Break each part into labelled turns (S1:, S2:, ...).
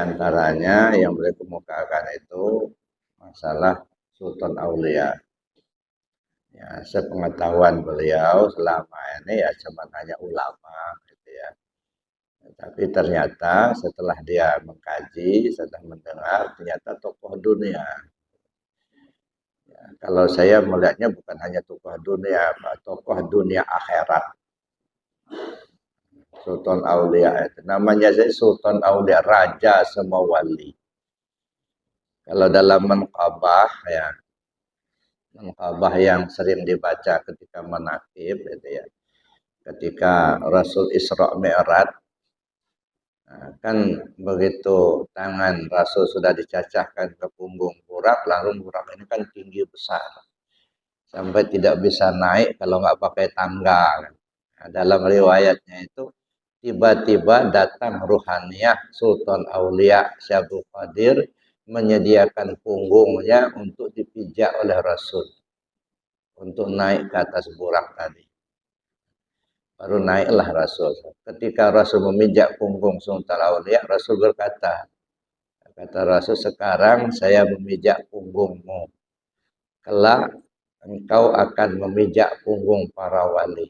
S1: antaranya yang beliau kemukakan itu masalah Sultan Aulia. Ya, sepengetahuan beliau selama ini ya cuma hanya ulama gitu ya. Tapi ternyata setelah dia mengkaji, setelah mendengar, ternyata tokoh dunia. Ya, kalau saya melihatnya bukan hanya tokoh dunia, tokoh dunia akhirat. Sultan Aulia itu namanya Sultan Aulia, raja semua wali. Kalau dalam manqabah ya, manqabah yang sering dibaca ketika manaqib itu ya. Ketika Rasul Isra Mi'raj, kan begitu tangan Rasul sudah dicacahkan ke punggung Burak, lalu Burak ini kan tinggi besar sampai tidak bisa naik kalau nggak pakai tangga. Nah, dalam riwayatnya itu tiba-tiba datang ruhaniyah Sultan Aulia Syabul Qadir menyediakan punggungnya untuk dipijak oleh Rasul untuk naik ke atas Burak tadi. Baru naiklah Rasul. Ketika Rasul memijak punggung Sultan Aulia, Rasul berkata, kata Rasul, sekarang saya memijak punggungmu. Kelak engkau akan memijak punggung para wali.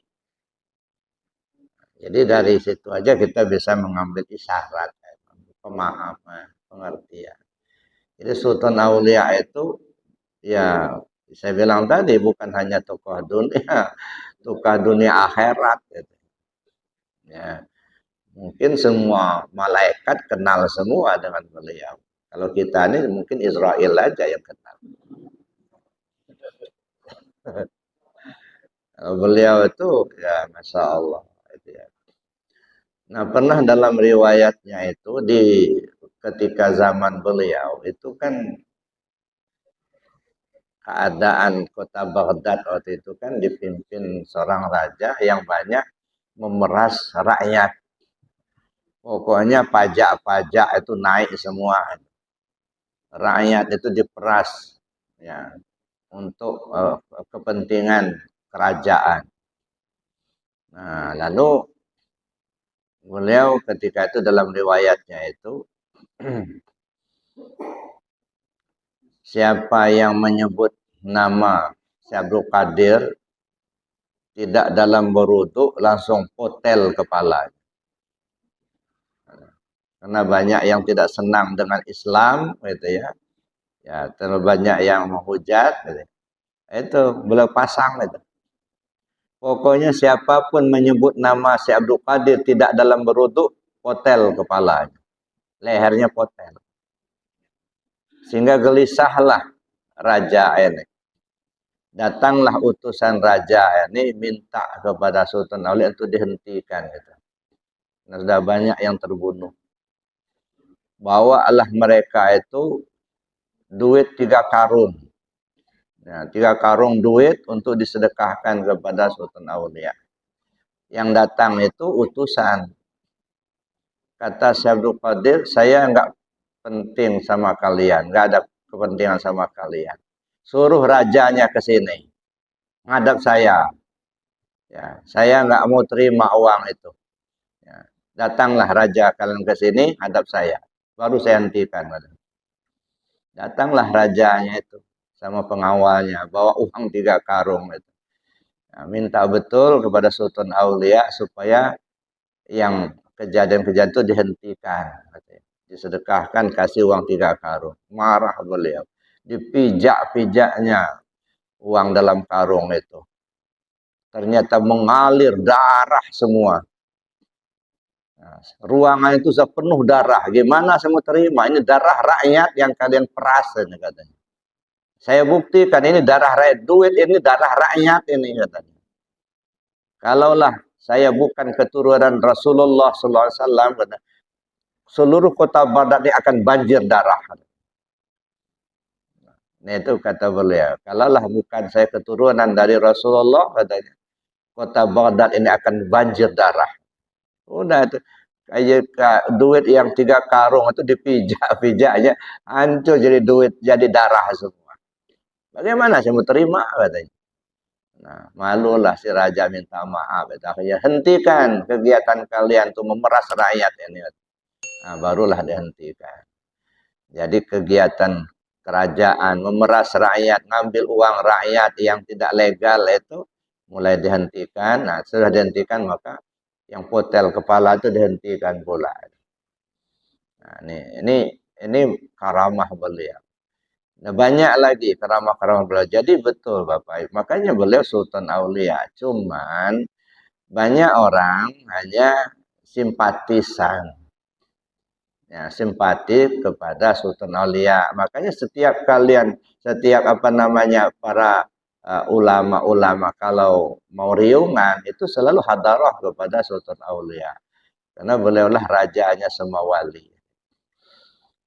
S1: Jadi dari situ aja kita bisa mengambil isyarat, pemahaman, pengertian. Jadi Sultan Aulia itu, ya saya bilang tadi bukan hanya tokoh dunia akhirat. Gitu. Ya, mungkin semua malaikat kenal semua dengan beliau. Kalau kita ini mungkin Israel aja yang kenal. Beliau itu ya Masya Allah. Itu ya. Nah pernah dalam riwayatnya itu ketika zaman beliau itu kan keadaan kota Baghdad waktu itu kan dipimpin seorang raja yang banyak memeras rakyat. Pokoknya pajak-pajak itu naik semua. Rakyat itu diperas ya untuk kepentingan kerajaan. Nah, lalu beliau ketika itu dalam riwayatnya itu siapa yang menyebut nama Syabul Qadir tidak dalam berwudu langsung potel kepala. Karena banyak yang tidak senang dengan Islam gitu ya. Ya, terlalu banyak yang menghujat gitu. Itu beliau pasang itu. Pokoknya siapapun menyebut nama Syekh Abdul Qadir tidak dalam berwudu, potel kepalanya. Lehernya potel. Sehingga gelisahlah raja ini. Datanglah utusan raja ini minta kepada Sultan Aulia untuk dihentikan gitu. Nah, sudah banyak yang terbunuh. Bawalah mereka itu duit 3 karung. Ya, 3 karung duit untuk disedekahkan kepada Sultan Aulia. Yang datang itu utusan. Kata Syekh Abdul Qadir, saya enggak penting sama kalian, enggak ada kepentingan sama kalian. Suruh rajanya ke sini, ngadap saya. Ya, saya enggak mau terima uang itu. Ya, datanglah raja kalian ke sini, hadap saya. Baru saya hentikan. Datanglah rajanya itu sama pengawalnya, bawa uang 3 karung itu. Nah, minta betul kepada Sultan Aulia supaya yang kejadian-kejadian itu dihentikan. Disedekahkan, kasih uang 3 karung. Marah beliau. Dipijak-pijaknya uang dalam karung itu. Ternyata mengalir darah semua. Nah, ruangan itu sepenuh darah. Gimana saya mau terima? Ini darah rakyat yang kalian peras, ini katanya. Saya buktikan ini darah rakyat, duit ini darah rakyat ini katanya. Kalaulah saya bukan keturunan Rasulullah SAW, seluruh kota Baghdad ini akan banjir darah. Nah itu kata beliau. Kalaulah bukan saya keturunan dari Rasulullah, katanya, kota Baghdad ini akan banjir darah. Udah itu kayak duit yang 3 karung itu dipijak-pijaknya hancur jadi duit, jadi darah semua. Bagaimana saya mau terima katanya. Nah, malulah si raja minta maaf. Akhirnya hentikan kegiatan kalian untuk memeras rakyat ini. barulah dihentikan. Jadi kegiatan kerajaan memeras rakyat, ngambil uang rakyat yang tidak legal itu mulai dihentikan. Nah, sudah dihentikan maka yang potel kepala itu dihentikan pula. Nah, ini karamah beliau. Nah, banyak lagi karamah-karamah beliau. Jadi betul Bapak Ibu. Makanya beliau Sultan Aulia. Cuman banyak orang hanya simpatisan. Ya, simpati kepada Sultan Aulia. Makanya setiap para ulama-ulama kalau mau riungan itu selalu hadarah kepada Sultan Aulia. Karena beliaulah rajanya semua wali.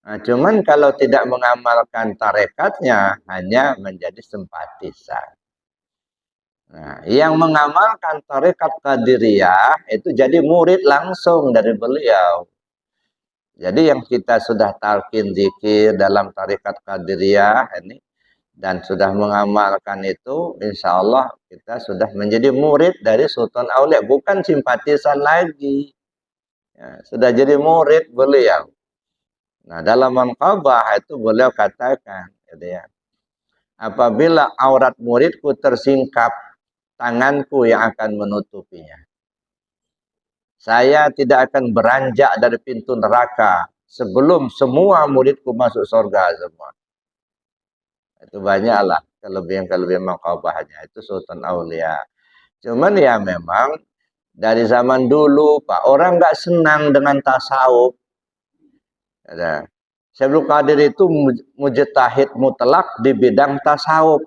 S1: Nah, cuman kalau tidak mengamalkan tarekatnya hanya menjadi simpatisan. Nah, yang mengamalkan tarekat Qadiriyah itu jadi murid langsung dari beliau. Jadi yang kita sudah talqin zikir dalam tarekat Qadiriyah ini dan sudah mengamalkan itu, insya Allah kita sudah menjadi murid dari Sultan Aulia, bukan simpatisan lagi. Ya, sudah jadi murid beliau. Nah, dalam Manqabah itu beliau katakan, gitu ya, apabila aurat muridku tersingkap, tanganku yang akan menutupinya. Saya tidak akan beranjak dari pintu neraka sebelum semua muridku masuk surga semua. Itu banyaklah kelebihan-kelebihan Manqabahnya. Itu Sultan Aulia. Cuman ya memang dari zaman dulu Pak, orang nggak senang dengan tasawuf. Ada. Syekh Abdul Qadir itu mujtahid mutlak di bidang tasawuf.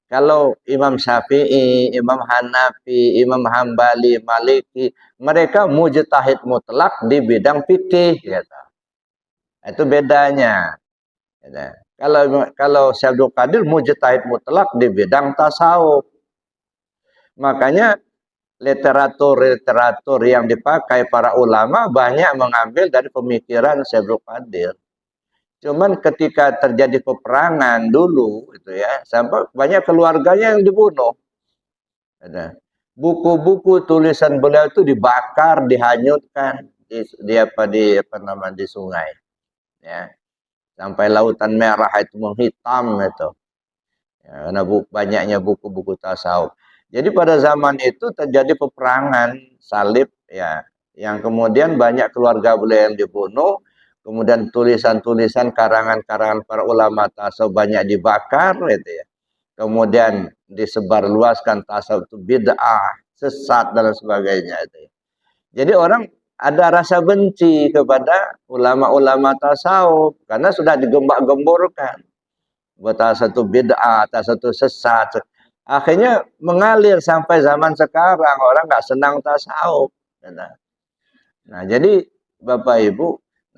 S1: Kalau Imam Syafi'i, Imam Hanafi, Imam Hambali, Maliki, mereka mujtahid mutlak di bidang fikih. Gitu. Itu bedanya. Gitu. Kalau Syekh Abdul Qadir mujtahid mutlak di bidang tasawuf. Makanya literatur yang dipakai para ulama banyak mengambil dari pemikiran Syekh Abdul Qadir. Cuman ketika terjadi peperangan dulu itu ya, sampai banyak keluarganya yang dibunuh. Ada buku-buku tulisan beliau itu dibakar, dihanyutkan di sungai. Ya. Sampai lautan merah itu menghitam itu. Ya, karena banyaknya buku-buku tasawuf. Jadi pada zaman itu terjadi peperangan salib ya, yang kemudian banyak keluarga beliau yang dibunuh. Kemudian tulisan-tulisan karangan-karangan para ulama tasawuf banyak dibakar gitu ya. Kemudian disebarluaskan tasawuf itu bid'ah, sesat dan sebagainya itu. Jadi orang ada rasa benci kepada ulama-ulama tasawuf karena sudah digembak-gemborkan. Buat satu bid'ah, satu sesat. Akhirnya mengalir sampai zaman sekarang orang nggak senang tasawuf. Nah, jadi Bapak Ibu,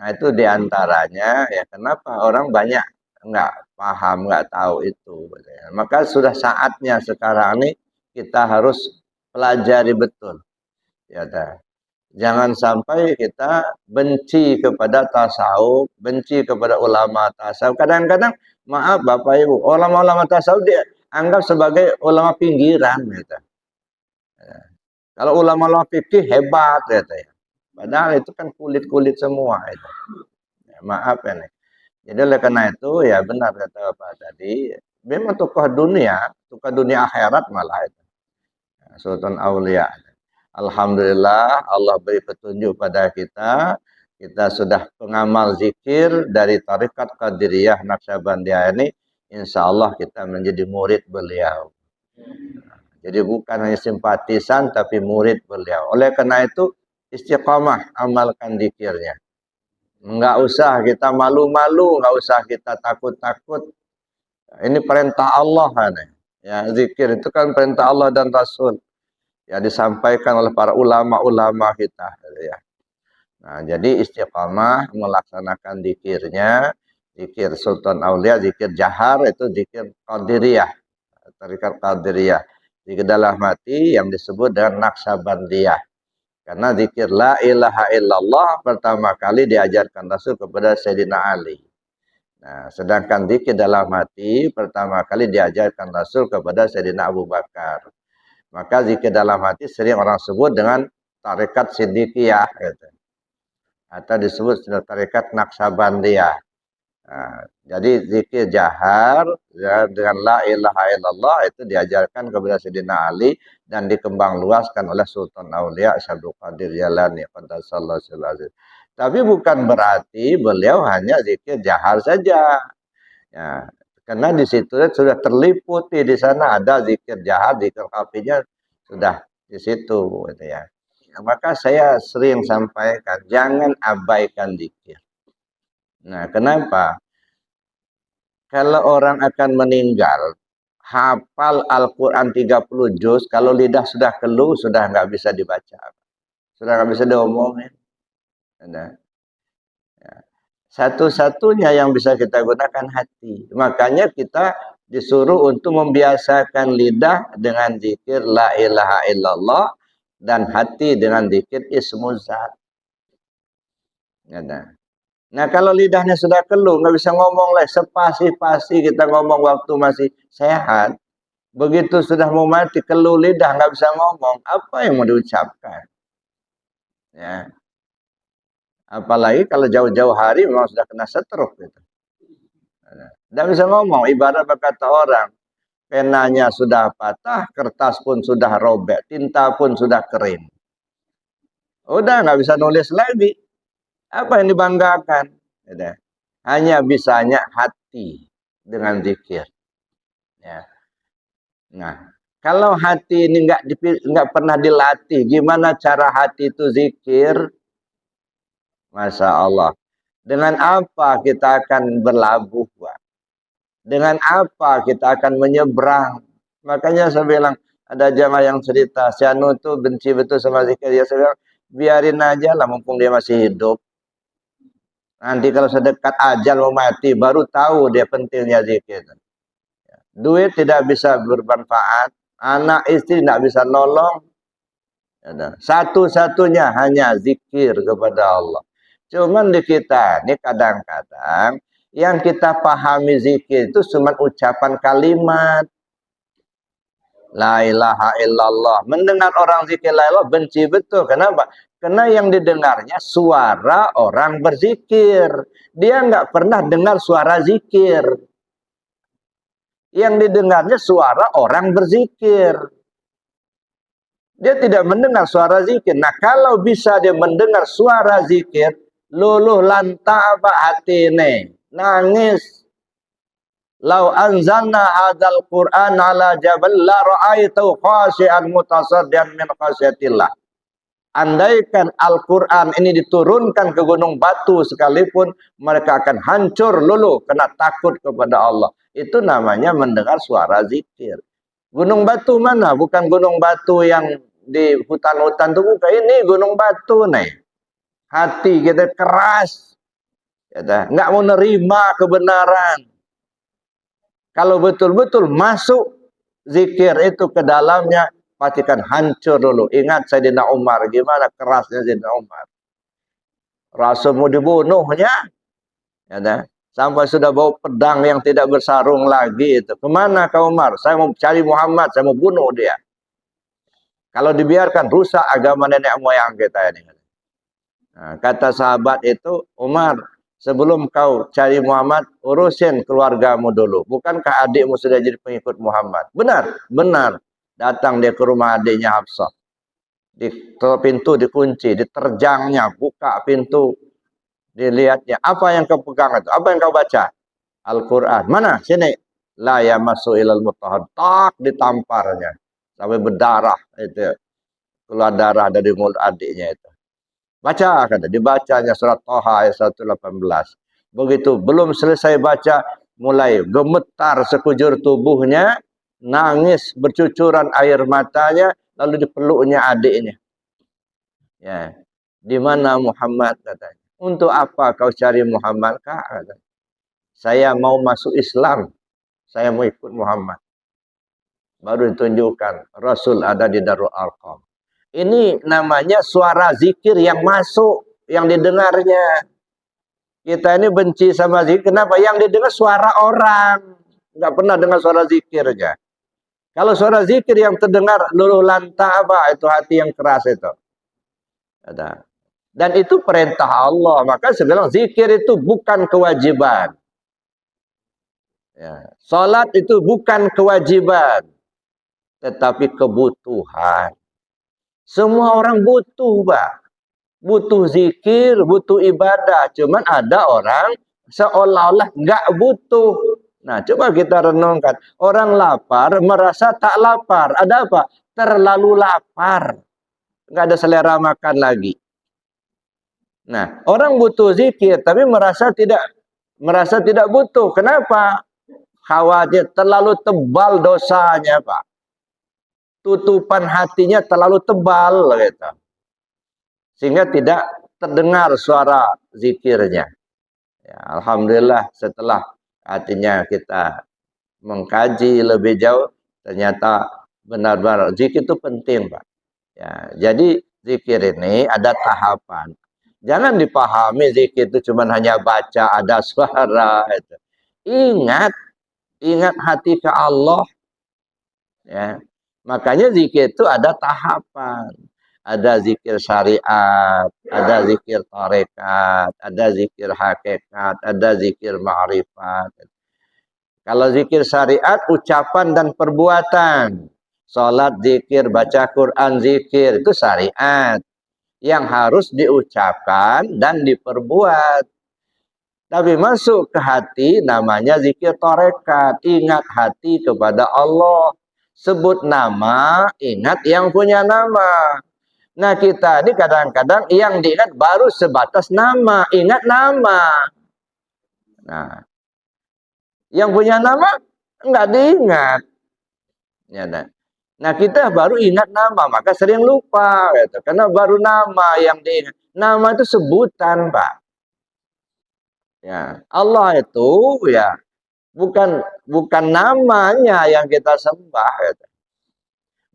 S1: nah itu diantaranya ya kenapa orang banyak nggak paham, nggak tahu itu. Maka sudah saatnya sekarang ini kita harus pelajari betul. Ya, jangan sampai kita benci kepada tasawuf, benci kepada ulama tasawuf. Kadang-kadang, maaf Bapak Ibu, ulama-ulama tasawuf dia anggap sebagai ulama pinggiran. Gitu. Ya. Kalau ulama-ulama fikih hebat, gitu ya. Padahal itu kan kulit-kulit semua itu. Ya, maaf ya nih. Jadi oleh karena itu ya benar kata Bapak tadi, memang tokoh dunia akhirat malah itu. Ya, Sultan Aulia. Alhamdulillah Allah beri petunjuk pada kita. Kita sudah pengamal zikir dari tarekat Qadiriyah Naqsyabandiyah ini. Insya Allah kita menjadi murid beliau. Jadi bukan hanya simpatisan tapi murid beliau. Oleh karena itu istiqamah amalkan zikirnya. Enggak usah kita malu-malu, enggak usah kita takut-takut. Ini perintah Allah kan. Ya, zikir itu kan perintah Allah dan Rasul. Ya disampaikan oleh para ulama-ulama kita ya. Nah, jadi istiqamah melaksanakan zikirnya, zikir Sultan Aulia, zikir jahar itu zikir Qadiriyah, tarekat Qadiriyah. Zikir dalam hati yang disebut dengan Naqsyabandiyah. Karena zikir la ilaha illallah pertama kali diajarkan Rasul kepada Sayyidina Ali. Nah, sedangkan zikir dalam hati pertama kali diajarkan Rasul kepada Sayyidina Abu Bakar. Maka zikir dalam hati sering orang sebut dengan tarekat Siddiqiyah. Gitu. atau disebut tarekat Naqsabandiyah. Nah, jadi zikir jahar ya, dengan la ilaha illallah itu diajarkan kepada Sayyidina Ali dan dikembang luaskan oleh Sultan Aulia Syabdul Qadir Jalani qaddasallahu sirrahu. Tapi bukan berarti beliau hanya zikir jahar saja. Ya, karena di situ sudah terliputi di sana ada zikir jahar, zikir khafinya sudah di situ gitu ya. Maka saya sering sampaikan jangan abaikan zikir. Nah, kenapa? Kalau orang akan meninggal, hafal Al-Quran 30 juz, kalau lidah sudah keluh, sudah nggak bisa dibaca. Sudah nggak bisa diomongin. Nah, ya. Satu-satunya yang bisa kita gunakan hati. Makanya kita disuruh untuk membiasakan lidah dengan zikir la ilaha illallah dan hati dengan zikir ismuzat. Nah, kalau lidahnya sudah keluh, nggak bisa ngomong lagi, sepasi-pasi kita ngomong waktu masih sehat. Begitu sudah mau mati, keluh lidah, nggak bisa ngomong. Apa yang mau diucapkan? Ya. Apalagi kalau jauh-jauh hari memang sudah kena stroke. Gitu. Nggak bisa ngomong, ibarat berkata orang. Penanya sudah patah, kertas pun sudah robek, tinta pun sudah kering. Udah nggak bisa nulis lagi. Apa yang dibanggakan? Hanya bisanya hati dengan zikir. Ya. Nah, kalau hati ini nggak pernah dilatih, gimana cara hati itu zikir? Masya Allah. Dengan apa kita akan berlabuh? Dengan apa kita akan menyeberang? Makanya saya bilang, ada jamaah yang cerita, si Anu tuh benci betul sama zikir. Ya, saya bilang, biarin aja lah mumpung dia masih hidup. Nanti kalau sedekat ajal mau mati, baru tahu dia pentingnya zikir. Duit tidak bisa bermanfaat, anak istri tidak bisa nolong. Satu-satunya hanya zikir kepada Allah. Cuman di kita ini kadang-kadang yang kita pahami zikir itu cuma ucapan kalimat. La ilaha illallah. Mendengar orang zikir la ilaha benci betul. Kenapa? Karena yang didengarnya suara orang berzikir. Dia nggak pernah dengar suara zikir. Yang didengarnya suara orang berzikir. Dia tidak mendengar suara zikir. Nah, kalau bisa dia mendengar suara zikir, luluh lanta apa hati ini. Nangis. Lau anzalna hadzal Qur'an ala jabal la ra'aitu khashi'an mutasaddian min khasyatillah. Andaikan Al-Quran ini diturunkan ke gunung batu sekalipun, mereka akan hancur luluh kena takut kepada Allah. Itu namanya mendengar suara zikir. Gunung batu mana? Bukan gunung batu yang di hutan-hutan itu, bukan. Ini gunung batu nih. Hati kita keras. Nggak mau nerima kebenaran. Kalau betul-betul masuk zikir itu ke dalamnya, pastikan hancur dulu. Ingat Sayyidina Umar, gimana kerasnya Sayyidina Umar. Rasul mau dibunuhnya. Sampai sudah bawa pedang yang tidak bersarung lagi itu. Kemana kau Umar? Saya mau cari Muhammad, saya mau bunuh dia. Kalau dibiarkan rusak agama nenek moyang kita ini. Nah, kata sahabat itu, Umar, sebelum kau cari Muhammad, urusin keluargamu dulu. Bukankah adikmu sudah jadi pengikut Muhammad? Benar, benar. Datang dia ke rumah adiknya Hafsah. Di pintu dikunci, diterjangnya, buka pintu, dilihatnya. Apa yang kau pegang itu? Apa yang kau baca? Al-Quran. Mana? Sini. La yamassu ilal mutahhar. Tak ditamparnya. Sampai berdarah. Itu. Keluar darah dari mulut adiknya itu. Baca, kata. Dibacanya surat Thaha ayat 118. Begitu belum selesai baca, mulai gemetar sekujur tubuhnya, nangis bercucuran air matanya, lalu dipeluknya adiknya. Ya, di mana Muhammad, katanya. Untuk apa kau cari Muhammad, Kak? Katanya. Saya mau masuk Islam, saya mau ikut Muhammad. Baru ditunjukkan Rasul ada di Darul Arqam. Ini namanya suara zikir yang masuk, yang didengarnya. Kita ini benci sama zikir. Kenapa? Yang didengar suara orang. Nggak pernah dengar suara zikirnya. Kalau suara zikir yang terdengar luluh lanta apa? Itu hati yang keras itu. Ada. Dan itu perintah Allah. Maka saya bilang zikir itu bukan kewajiban. Ya. Salat itu bukan kewajiban, tetapi kebutuhan. Semua orang butuh, Pak. Butuh zikir, butuh ibadah. Cuman ada orang seolah-olah nggak butuh. Nah, coba kita renungkan. Orang lapar merasa tak lapar. Ada apa? Terlalu lapar. Nggak ada selera makan lagi. Nah, orang butuh zikir, tapi merasa tidak butuh. Kenapa? Khawatir terlalu tebal dosanya, Pak. Tutupan hatinya terlalu tebal, gitu. Sehingga tidak terdengar suara zikirnya. Ya, alhamdulillah setelah artinya kita mengkaji lebih jauh, ternyata benar-benar zikir itu penting, Pak. Ya, jadi zikir ini ada tahapan. Jangan dipahami zikir itu cuma hanya baca, ada suara. Itu. Ingat hati ke Allah. Ya. Makanya zikir itu ada tahapan. Ada zikir syariat, ada zikir tarekat, ada zikir hakikat, ada zikir ma'rifat. Kalau zikir syariat, ucapan dan perbuatan. Salat, zikir, baca Quran, zikir, itu syariat. Yang harus diucapkan dan diperbuat. Tapi masuk ke hati, namanya zikir tarekat. Ingat hati kepada Allah. Sebut nama, ingat yang punya nama. Nah kita ini kadang-kadang yang diingat baru sebatas nama. Ingat nama. Nah, yang punya nama enggak diingat. Ya, nah kita baru ingat nama, maka sering lupa. Gitu. Karena baru nama yang diingat. Nama itu sebutan, Pak. Ya, Allah itu ya bukan namanya yang kita sembah. Gitu.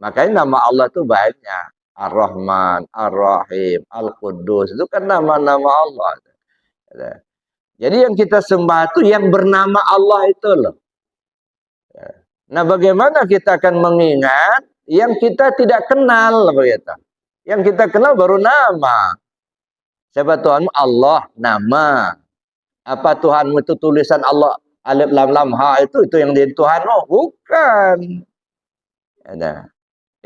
S1: Makanya nama Allah itu banyak. Ar-Rahman, Ar-Rahim, Al-Quddus. Itu kan nama-nama Allah. Jadi yang kita sembah itu yang bernama Allah itu loh. Nah bagaimana kita akan mengingat yang kita tidak kenal begitu. Yang kita kenal baru nama. Siapa Tuhanmu? Allah, nama. Apa Tuhanmu itu tulisan Allah alif lam lam ha itu yang jadi Tuhanmu? Bukan. Nah,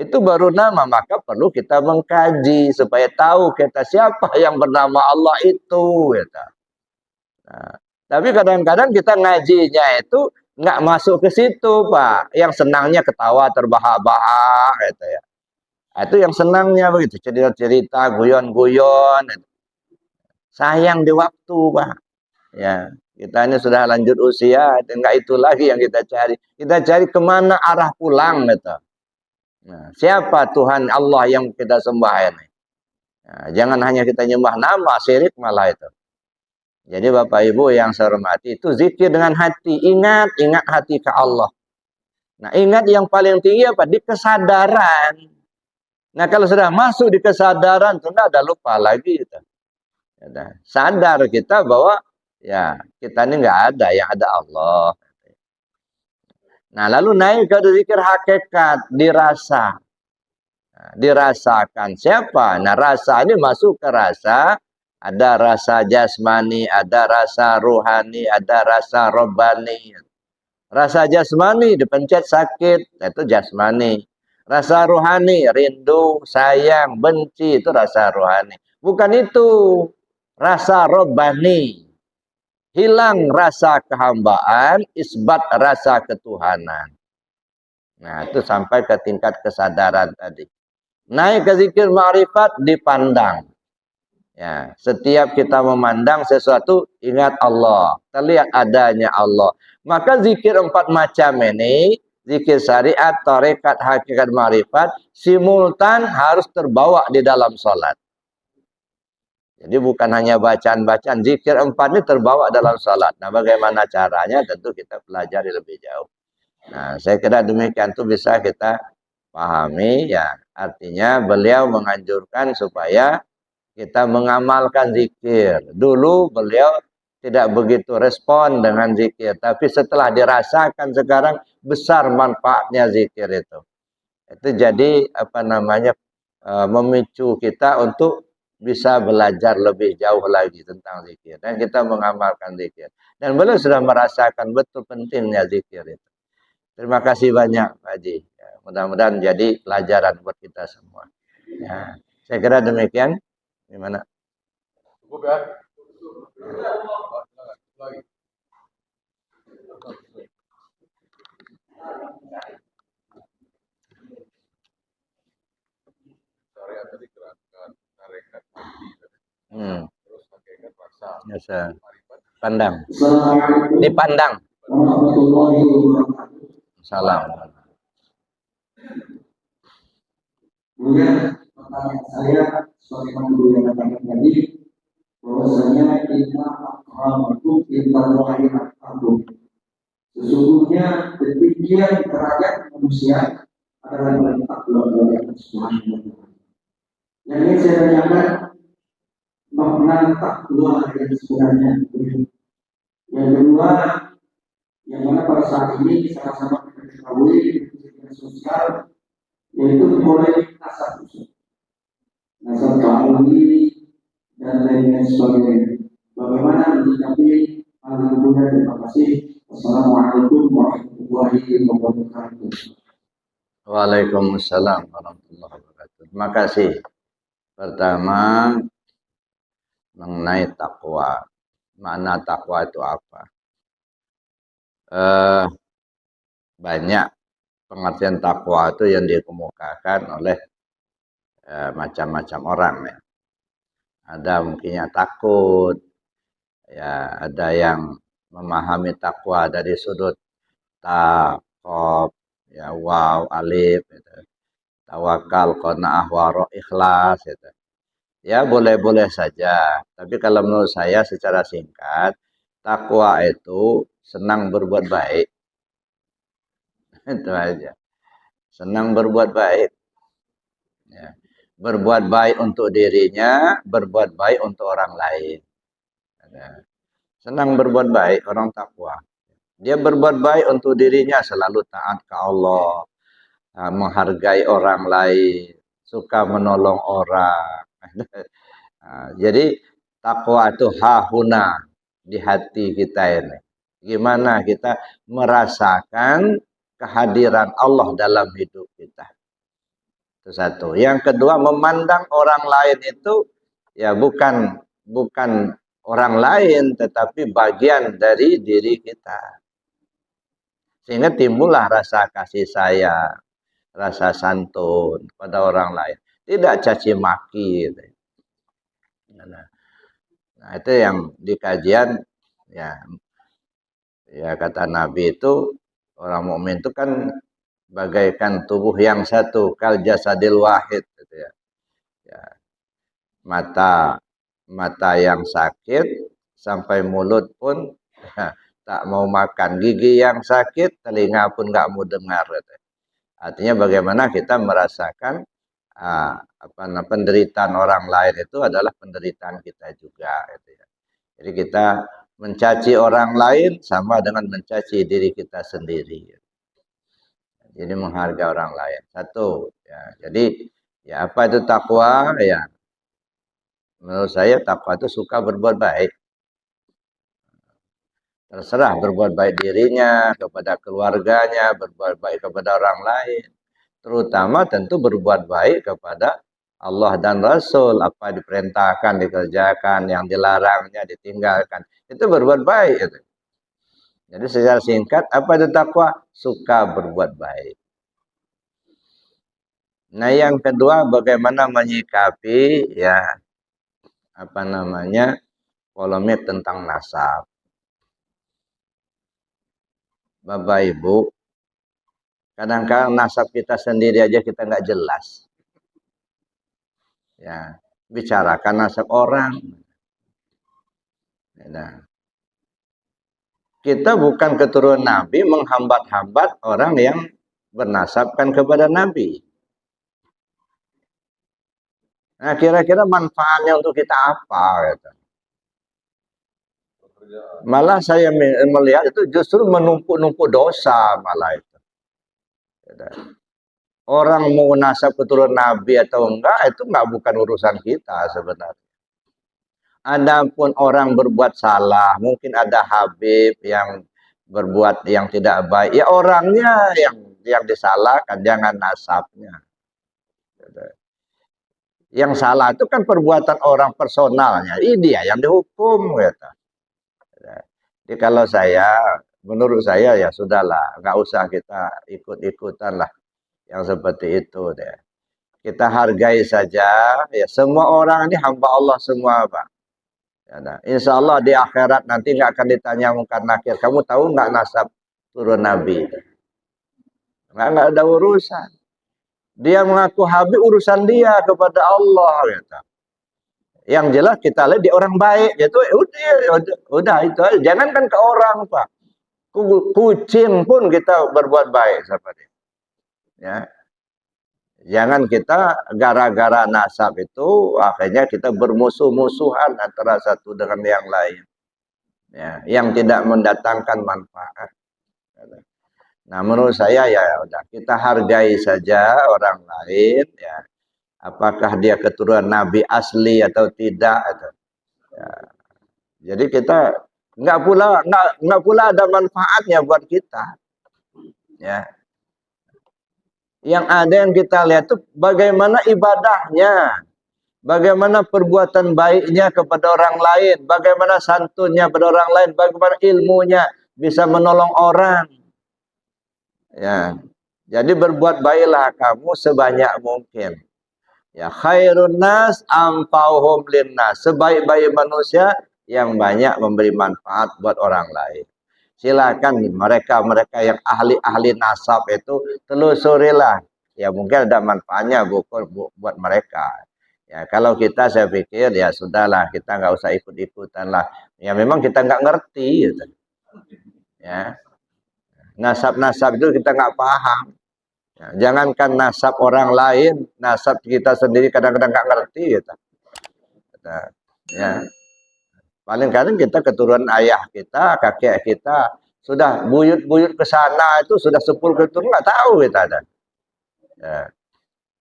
S1: itu baru nama, maka perlu kita mengkaji supaya tahu kita siapa yang bernama Allah itu. Gitu. Nah, tapi kadang-kadang kita ngajinya itu nggak masuk ke situ, Pak. Yang senangnya ketawa terbahak-bahak, gitu ya. Itu yang senangnya begitu, cerita-cerita, guyon-guyon. Sayang di waktu, Pak. Ya, kita ini sudah lanjut usia, enggak itu lagi yang kita cari. Kita cari kemana arah pulang, gitu. Nah, siapa Tuhan Allah yang kita sembah ini? Nah, jangan hanya kita nyembah nama, syirik malah itu. Jadi Bapak Ibu yang saya hormati, itu zikir dengan hati. Ingat hati ke Allah. Nah, ingat yang paling tinggi apa? Di kesadaran. Nah, kalau sudah masuk di kesadaran, sudah ada lupa lagi. Gitu. Sadar kita bahwa ya kita ini nggak ada, yang ada Allah. Nah, lalu naik ke zikir hakikat, dirasa. Nah, dirasakan siapa? Nah, rasa ini masuk ke rasa, ada rasa jasmani, ada rasa ruhani, ada rasa robbani. Rasa jasmani dipencet sakit, itu jasmani. Rasa ruhani, rindu, sayang, benci, itu rasa ruhani. Bukan itu, rasa robbani. Hilang rasa kehambaan, isbat rasa ketuhanan. Nah, itu sampai ke tingkat kesadaran tadi. Naik ke zikir ma'rifat, dipandang. Ya, setiap kita memandang sesuatu, ingat Allah. Terlihat adanya Allah. Maka zikir 4 macam ini, zikir syariat, tarekat, hakikat, ma'rifat, simultan harus terbawa di dalam sholat. Jadi bukan hanya bacaan-bacaan, zikir 4 ini terbawa dalam salat. Nah, bagaimana caranya? Tentu kita pelajari lebih jauh. Nah, saya kira demikian itu bisa kita pahami ya. Artinya beliau menganjurkan supaya kita mengamalkan zikir. Dulu beliau tidak begitu respon dengan zikir, tapi setelah dirasakan sekarang besar manfaatnya zikir itu. Itu jadi apa namanya memicu kita untuk bisa belajar lebih jauh lagi tentang zikir dan kita mengamalkan zikir. Dan beliau sudah merasakan betul pentingnya zikir itu. Terima kasih banyak Pak Haji. Ya, mudah-mudahan jadi pelajaran buat kita semua. Ya, saya kira demikian. Gimana? Cukup ya. Terus hakikat rasa. Biasa. Pandang. Dipandang. Salam.
S2: Kemudian pertanyaan saya sebagaimana dulu yang katakan tadi bahwasanya inna akramakum indallahi atqakum. Sesungguhnya ketinggian derajat manusia adalah dalam takwa kepada Allah Subhanahu wa taala. Yang ingin saya tanyakan makna takwa yang sebenarnya. Yang kedua, yang mana pada saat ini sama-sama kita ketahui di sosial yaitu mulai nasab Bali dan lain-lain sebagainya. Bagaimana menyikapi hal itu? Terima kasih. Assalamualaikum warahmatullahi wabarakatuh.
S1: Waalaikumsalam warahmatullahi wabarakatuh. Terima kasih. Pertama, mengenai takwa. Makna takwa itu apa? Banyak pengertian takwa itu yang dikemukakan oleh macam-macam orang ya. Ada mungkinnya takut, ya ada yang memahami takwa dari sudut takob, ya waw, alif, gitu. Tawakal, qanaah, waro, ikhlas, gitu. Ya boleh-boleh saja. Tapi kalau menurut saya secara singkat, takwa itu senang berbuat baik. Itu aja. Senang berbuat baik. Ya. Berbuat baik untuk dirinya, berbuat baik untuk orang lain. Ya. Senang berbuat baik orang takwa. Dia berbuat baik untuk dirinya, selalu taat ke Allah, menghargai orang lain, suka menolong orang. Jadi takwa itu hahuna di hati kita ini. Gimana kita merasakan kehadiran Allah dalam hidup kita. Itu satu. Yang kedua, memandang orang lain itu ya bukan orang lain, tetapi bagian dari diri kita. Sehingga timbullah rasa kasih sayang, rasa santun pada orang lain. Tidak caci maki. Gitu. Nah, itu yang di kajian ya kata Nabi itu orang mukmin itu kan bagaikan tubuh yang satu, kal jasadil wahid gitu ya. Ya. Mata yang sakit sampai mulut pun tak mau makan, gigi yang sakit telinga pun nggak mau dengar gitu. Artinya bagaimana kita merasakan penderitaan orang lain itu adalah penderitaan kita juga gitu ya. Jadi kita mencaci orang lain sama dengan mencaci diri kita sendiri. Jadi menghargai orang lain. Satu ya. Jadi ya apa itu takwa ya? Menurut saya takwa itu suka berbuat baik. Terserah berbuat baik dirinya, kepada keluarganya, berbuat baik kepada orang lain. Terutama tentu berbuat baik kepada Allah dan Rasul. Apa diperintahkan, dikerjakan, yang dilarangnya, ditinggalkan. Itu berbuat baik. Itu. Jadi secara singkat, apa itu takwa? Suka berbuat baik. Nah yang kedua, bagaimana menyikapi ya polemik tentang nasab. Bapak Ibu, kadang-kadang nasab kita sendiri aja kita nggak jelas. Ya, bicarakan nasab orang. Nah, kita bukan keturunan Nabi menghambat-hambat orang yang bernasabkan kepada Nabi. Nah, kira-kira manfaatnya untuk kita apa? Gitu. Malah saya melihat itu justru menumpuk-numpuk dosa malah itu. Orang mau nasab keturunan Nabi atau enggak, itu enggak bukan urusan kita sebenarnya. Adapun orang berbuat salah, mungkin ada Habib yang berbuat yang tidak baik, ya orangnya yang disalahkan, jangan nasabnya. Yang salah itu kan perbuatan orang personalnya, ini dia yang dihukum gitu. Jadi kalau menurut saya ya sudahlah, nggak usah kita ikut-ikutan lah yang seperti itu deh. Kita hargai saja, ya semua orang ini hamba Allah semua, Pak. Ya, nah, insya Allah di akhirat nanti nggak akan ditanya mungkar nakir. Kamu tahu nggak nasab turun Nabi? Nggak ada urusan. Dia mengaku Habib, urusan dia kepada Allah. Gitu. Yang jelas kita lihat di orang baik, itu udah itu aja. Jangankan ke orang, Pak. Kucing pun kita berbuat baik sama dia. Ya. Jangan kita gara-gara nasab itu akhirnya kita bermusuh-musuhan antara satu dengan yang lain. Ya, yang tidak mendatangkan manfaat. Nah, menurut saya ya udah kita hargai saja orang lain ya. Apakah dia keturunan Nabi asli atau tidak atau, ya. Jadi kita nggak pula ada manfaatnya buat kita. Ya. Yang ada yang kita lihat itu bagaimana ibadahnya, bagaimana perbuatan baiknya kepada orang lain, bagaimana santunnya kepada orang lain, bagaimana ilmunya bisa menolong orang. Ya, jadi berbuat baiklah kamu sebanyak mungkin. Ya, khairun nas anfa'uhum linnas. Sebaik-baik manusia yang banyak memberi manfaat buat orang lain. Silakan mereka yang ahli-ahli nasab itu telusurilah. Ya mungkin ada manfaatnya buat mereka. Ya kalau kita saya pikir ya sudahlah, kita nggak usah ikut-ikutan lah. Ya memang kita nggak ngerti gitu. Ya. Nasab-nasab itu kita nggak paham. Ya, jangankan nasab orang lain, nasab kita sendiri kadang-kadang nggak ngerti gitu. Ya. Paling-kadang kita keturunan ayah kita, kakek kita, sudah buyut-buyut ke sana itu sudah 10 keturunan nggak tahu kita ada. Ya.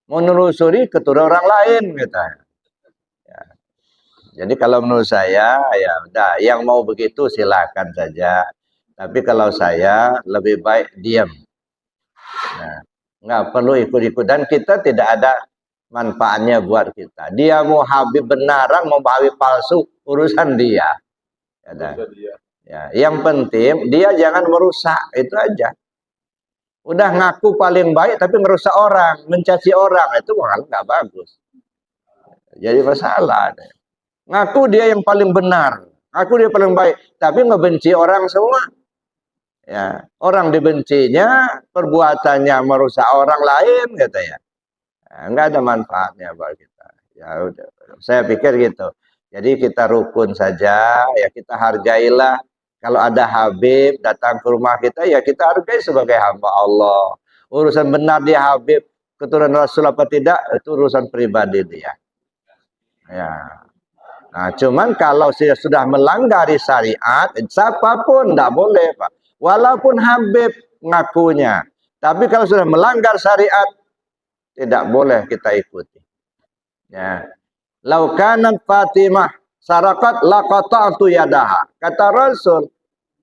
S1: Mau nelusuri keturunan orang lain kita. Ya. Jadi kalau menurut saya ya udah yang mau begitu silakan saja. Tapi kalau saya lebih baik diam. Nah, nggak perlu ikut-ikut dan kita tidak ada manfaatnya buat kita. Dia mau Habib benaran, mau Habib palsu, urusan dia. Ya, yang penting dia jangan merusak, itu aja. Udah ngaku paling baik tapi merusak orang, mencaci orang, itu nggak bagus. Jadi masalah. Ngaku dia yang paling benar, ngaku dia paling baik, tapi ngebenci orang semua. Ya, orang dibencinya, perbuatannya merusak orang lain, gitu ya. Nggak ada manfaatnya buat kita. Ya udah, saya pikir gitu. Jadi kita rukun saja, ya kita hargailah. Kalau ada Habib datang ke rumah kita, ya kita hargai sebagai hamba Allah. Urusan benar dia Habib, keturunan Rasul apa tidak, itu urusan pribadi dia. Ya. Nah, cuman kalau sudah melanggar syariat, siapapun tidak boleh, Pak. Walaupun Habib ngakunya. Tapi kalau sudah melanggar syariat, tidak boleh kita ikuti. Ya. Laukanat Fatimah sarakat laqata'tu yadaha. Kata Rasul,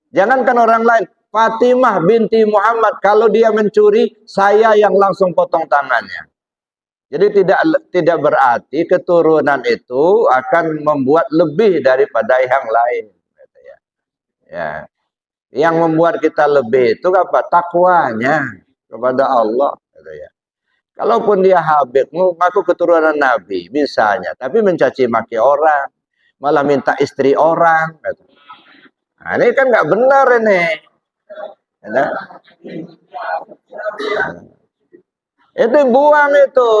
S1: jangankan orang lain, Fatimah binti Muhammad kalau dia mencuri, saya yang langsung potong tangannya. Jadi tidak berarti keturunan itu akan membuat lebih daripada yang lain. Ya. Yang membuat kita lebih itu apa? Takwanya kepada Allah. Ya. Kalaupun dia Habib, ngaku keturunan Nabi, misalnya, tapi mencaci maki orang, malah minta istri orang. Nah, ini kan nggak benar ini. Ya. Itu buang itu.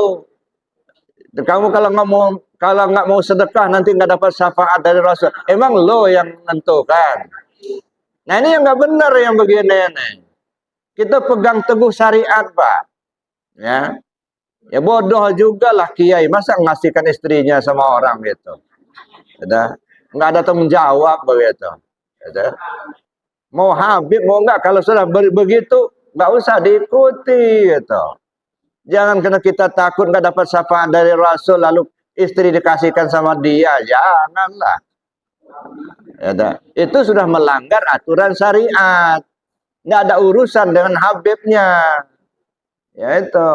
S1: Kamu kalau nggak mau sedekah nanti nggak dapat syafaat dari Rasul. Emang lo yang menentukan. Nah ini yang nggak benar yang begini nih. Kita pegang teguh syariat, Pak. Ya. Ya bodoh juga lah kiai, masa ngasihkan istrinya sama orang gitu. Udah, nggak ada tanggung jawab begitu. Udah. Mau Habib mau nggak, kalau sudah begitu nggak usah diikuti gitu. Jangan karena kita takut nggak dapat syafaat dari Rasul lalu istri dikasihkan sama dia, janganlah. Ya, itu sudah melanggar aturan syariat. Nggak ada urusan dengan Habibnya. Ya itu.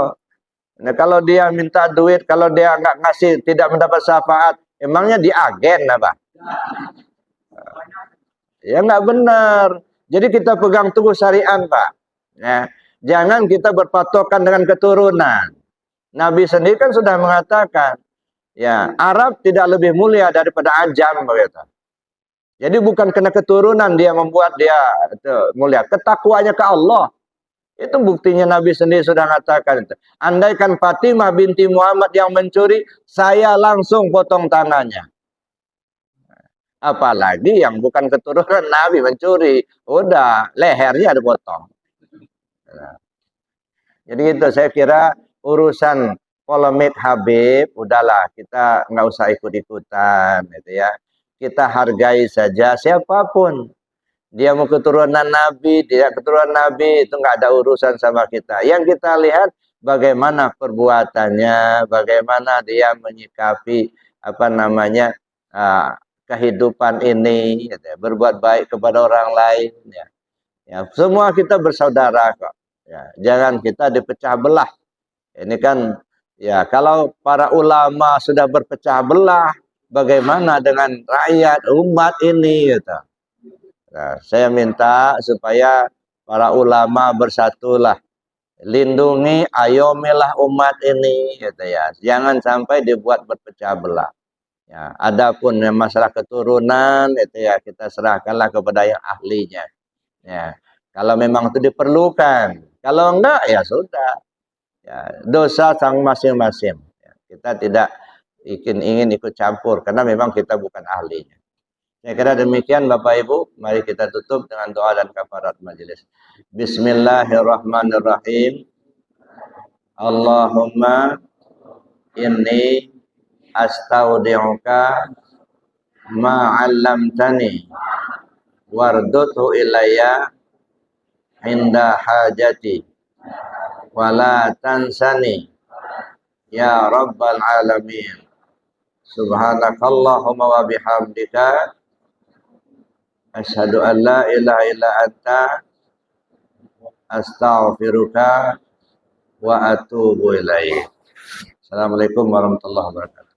S1: Nah, kalau dia minta duit, kalau dia nggak ngasih, tidak mendapat syafaat, emangnya di agen apa? Ya nggak benar. Jadi kita pegang teguh syariat, Pak. Ya, jangan kita berpatokan dengan keturunan. Nabi sendiri kan sudah mengatakan, ya Arab tidak lebih mulia daripada Ajam begitu. Jadi bukan karena keturunan dia membuat dia itu mulia, ketakwaannya ke Allah. Itu buktinya Nabi sendiri sudah mengatakan itu. Andaikan Fatimah binti Muhammad yang mencuri, saya langsung potong tangannya. Apalagi yang bukan keturunan Nabi mencuri, udah lehernya dipotong. Nah, jadi itu saya kira urusan polemik Habib, udahlah kita nggak usah ikut-ikutan, gitu ya. Kita hargai saja siapapun. Dia mau keturunan Nabi, tidak keturunan Nabi, itu nggak ada urusan sama kita. Yang kita lihat bagaimana perbuatannya, bagaimana dia menyikapi apa namanya kehidupan ini, gitu ya, berbuat baik kepada orang lain. Ya. Ya, semua kita bersaudara kok. Ya, jangan kita dipecah belah. Ini kan ya kalau para ulama sudah berpecah belah, bagaimana dengan rakyat umat ini, gitu. Nah, saya minta supaya para ulama bersatulah, lindungi, ayomilah umat ini, gitu ya. Jangan sampai dibuat berpecah belah. Ya, adapun yang masalah keturunan itu ya kita serahkanlah kepada yang ahlinya. Ya, kalau memang itu diperlukan, kalau enggak ya sudah. Ya, dosa sang masing-masing. Ya, kita tidak ingin ikut campur karena memang kita bukan ahlinya. Saya kira demikian Bapak Ibu, mari kita tutup dengan doa dan kafarat majelis. Bismillahirrahmanirrahim. Allahumma inni astaudi'uka ma 'allamtani warduthu ilayya inda hajati wala tansani ya rabbal alamin. Subhanakallahumma wa bihamdika asyhadu an la ilaha illa anta astaghfiruka wa atubu ilaik. Assalamualaikum warahmatullahi wabarakatuh.